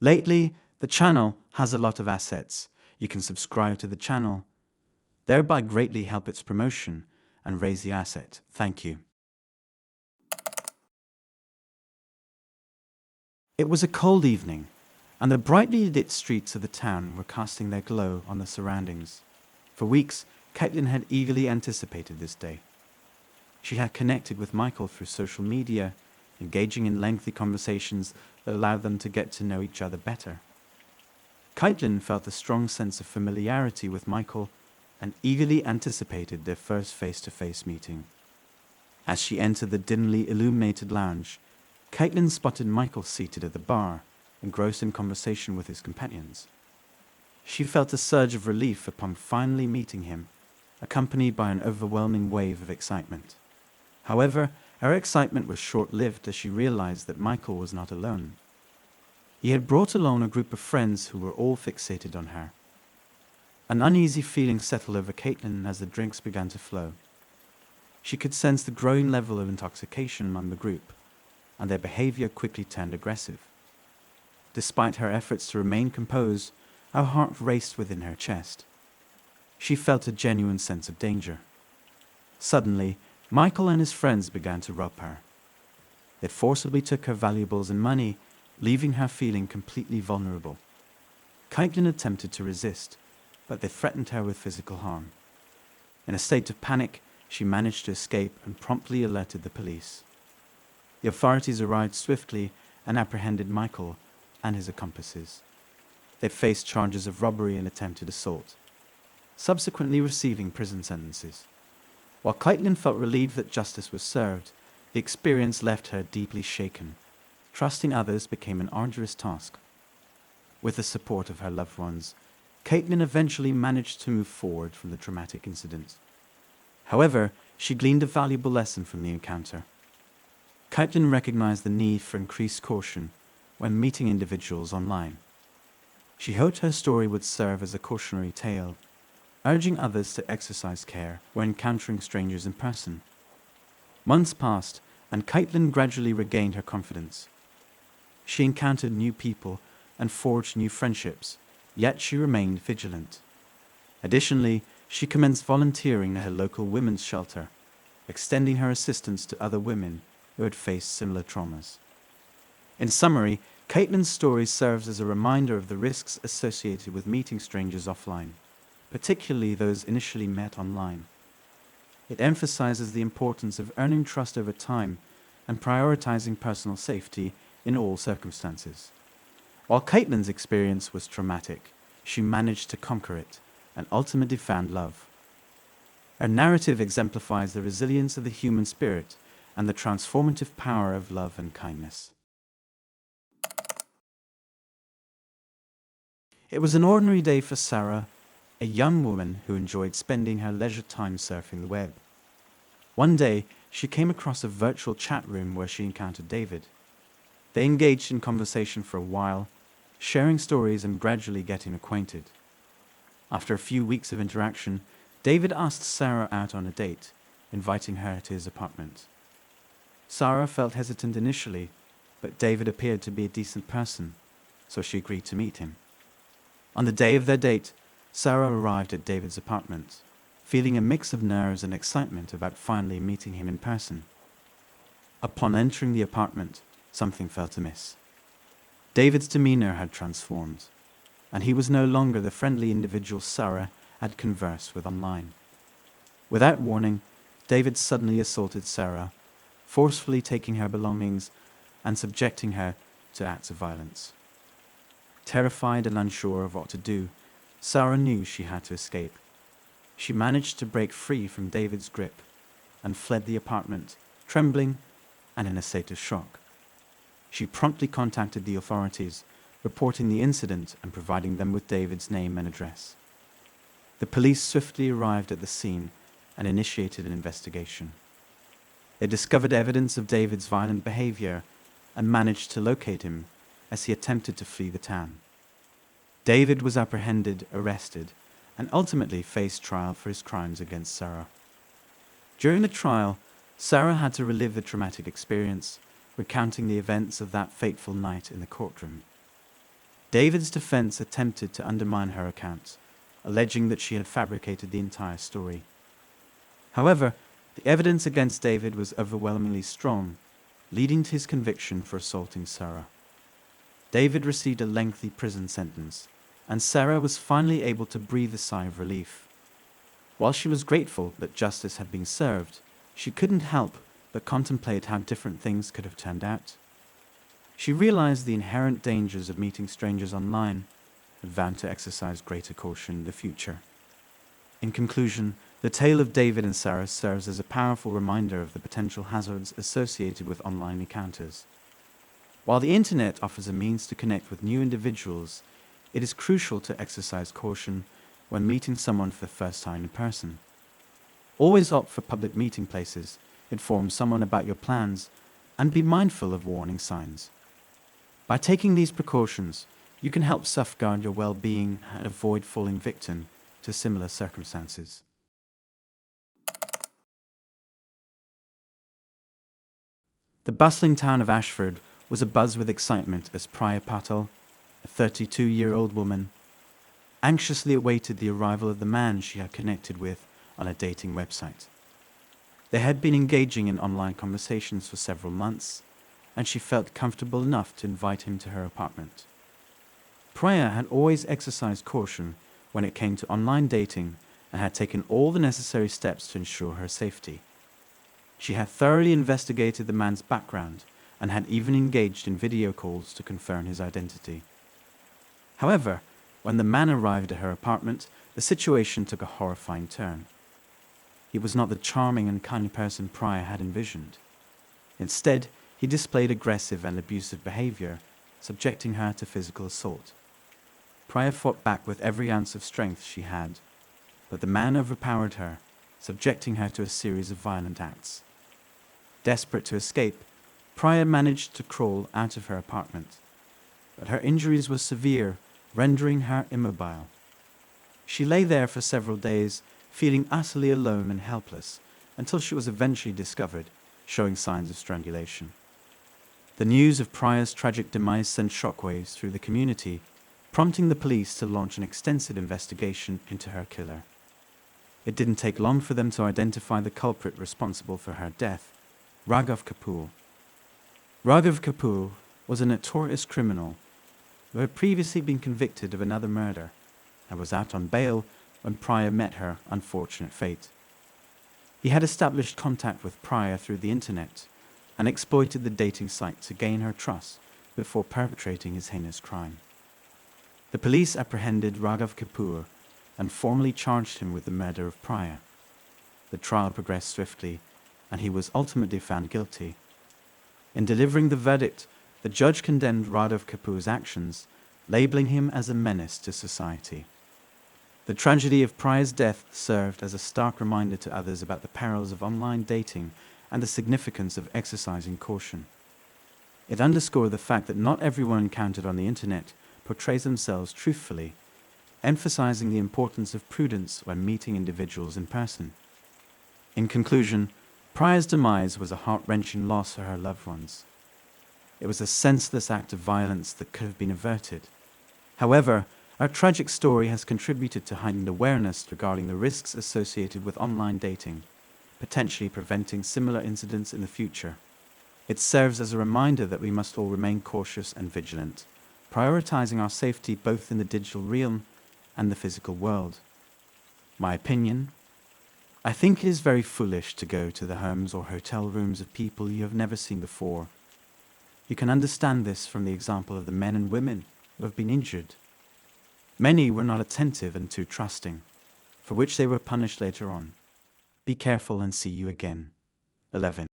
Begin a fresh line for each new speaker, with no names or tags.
Lately, the channel has a lot of assets. You can subscribe to the channel, thereby greatly help its promotion and raise the asset. Thank you. It was a cold evening, and the brightly lit streets of the town were casting their glow on the surroundings. For weeks, Caitlyn had eagerly anticipated this day. She had connected with Michael through social media, engaging in lengthy conversations that allowed them to get to know each other better. Caitlyn felt a strong sense of familiarity with Michael and eagerly anticipated their first face-to-face meeting. As she entered the dimly illuminated lounge, Caitlyn spotted Michael seated at the bar, engrossed in conversation with his companions. She felt a surge of relief upon finally meeting him, accompanied by an overwhelming wave of excitement. However, her excitement was short-lived as she realized that Michael was not alone. He had brought along a group of friends who were all fixated on her. An uneasy feeling settled over Caitlyn as the drinks began to flow. She could sense the growing level of intoxication among the group, and their behavior quickly turned aggressive. Despite her efforts to remain composed, her heart raced within her chest. She felt a genuine sense of danger. Suddenly, Michael and his friends began to rob her. They forcibly took her valuables and money, leaving her feeling completely vulnerable. Caitlyn attempted to resist, but they threatened her with physical harm. In a state of panic, she managed to escape and promptly alerted the police. The authorities arrived swiftly and apprehended Michael and his accomplices. They faced charges of robbery and attempted assault, subsequently receiving prison sentences. While Caitlyn felt relieved that justice was served, the experience left her deeply shaken. Trusting others became an arduous task. With the support of her loved ones, Caitlyn eventually managed to move forward from the traumatic incident. However, she gleaned a valuable lesson from the encounter. Caitlyn recognized the need for increased caution when meeting individuals online. She hoped her story would serve as a cautionary tale, urging others to exercise care when encountering strangers in person. Months passed, and Caitlyn gradually regained her confidence. She encountered new people and forged new friendships, yet she remained vigilant. Additionally, she commenced volunteering at her local women's shelter, extending her assistance to other women who had faced similar traumas. In summary, Caitlyn's story serves as a reminder of the risks associated with meeting strangers offline, particularly those initially met online. It emphasizes the importance of earning trust over time and prioritizing personal safety in all circumstances. While Caitlyn's experience was traumatic, she managed to conquer it and ultimately found love. Her narrative exemplifies the resilience of the human spirit and the transformative power of love and kindness. It was an ordinary day for Sarah, a young woman who enjoyed spending her leisure time surfing the web. One day, she came across a virtual chat room where she encountered David. They engaged in conversation for a while, sharing stories and gradually getting acquainted. After a few weeks of interaction, David asked Sarah out on a date, inviting her to his apartment. Sarah felt hesitant initially, but David appeared to be a decent person, so she agreed to meet him. On the day of their date, Sarah arrived at David's apartment, feeling a mix of nerves and excitement about finally meeting him in person. Upon entering the apartment, something felt amiss. David's demeanor had transformed, and he was no longer the friendly individual Sarah had conversed with online. Without warning, David suddenly assaulted Sarah, forcefully taking her belongings and subjecting her to acts of violence. Terrified and unsure of what to do, Sarah knew she had to escape. She managed to break free from David's grip and fled the apartment, trembling and in a state of shock. She promptly contacted the authorities, reporting the incident and providing them with David's name and address. The police swiftly arrived at the scene and initiated an investigation. They discovered evidence of David's violent behavior and managed to locate him as he attempted to flee the town. David was apprehended, arrested, and ultimately faced trial for his crimes against Sarah. During the trial, Sarah had to relive the traumatic experience, recounting the events of that fateful night in the courtroom. David's defense attempted to undermine her account, alleging that she had fabricated the entire story. However, the evidence against David was overwhelmingly strong, leading to his conviction for assaulting Sarah. David received a lengthy prison sentence, and Sarah was finally able to breathe a sigh of relief. While she was grateful that justice had been served, she couldn't help but contemplate how different things could have turned out. She realized the inherent dangers of meeting strangers online and vowed to exercise greater caution in the future. In conclusion, the tale of David and Sarah serves as a powerful reminder of the potential hazards associated with online encounters. While the internet offers a means to connect with new individuals, it is crucial to exercise caution when meeting someone for the first time in person. Always opt for public meeting places, inform someone about your plans, and be mindful of warning signs. By taking these precautions, you can help safeguard your well-being and avoid falling victim to similar circumstances. The bustling town of Ashford was abuzz with excitement as Priya Patel, a 32-year-old woman, anxiously awaited the arrival of the man she had connected with on a dating website. They had been engaging in online conversations for several months, and she felt comfortable enough to invite him to her apartment. Priya had always exercised caution when it came to online dating and had taken all the necessary steps to ensure her safety. She had thoroughly investigated the man's background and had even engaged in video calls to confirm his identity. However, when the man arrived at her apartment, the situation took a horrifying turn. He was not the charming and kind person Priya had envisioned. Instead, he displayed aggressive and abusive behavior, subjecting her to physical assault. Priya fought back with every ounce of strength she had, but the man overpowered her, subjecting her to a series of violent acts. Desperate to escape, Priya managed to crawl out of her apartment, but her injuries were severe, rendering her immobile. She lay there for several days, feeling utterly alone and helpless, until she was eventually discovered, showing signs of strangulation. The news of Priya's tragic demise sent shockwaves through the community, prompting the police to launch an extensive investigation into her killer. It didn't take long for them to identify the culprit responsible for her death, Raghav Kapoor. Raghav Kapoor was a notorious criminal who had previously been convicted of another murder and was out on bail when Priya met her unfortunate fate. He had established contact with Priya through the internet and exploited the dating site to gain her trust before perpetrating his heinous crime. The police apprehended Raghav Kapoor and formally charged him with the murder of Priya. The trial progressed swiftly, and he was ultimately found guilty. In delivering the verdict, the judge condemned Raghav Kapoor's actions, labeling him as a menace to society. The tragedy of Priya's death served as a stark reminder to others about the perils of online dating and the significance of exercising caution. It underscored the fact that not everyone encountered on the internet portrays themselves truthfully, emphasizing the importance of prudence when meeting individuals in person. In conclusion, Priya's demise was a heart-wrenching loss for her loved ones. It was a senseless act of violence that could have been averted. However, our tragic story has contributed to heightened awareness regarding the risks associated with online dating, potentially preventing similar incidents in the future. It serves as a reminder that we must all remain cautious and vigilant, prioritizing our safety both in the digital realm and the physical world. My opinion? I think it is very foolish to go to the homes or hotel rooms of people you have never seen before. You can understand this from the example of the men and women who have been injured. Many were not attentive and too trusting, for which they were punished later on. Be careful and see you again. 11.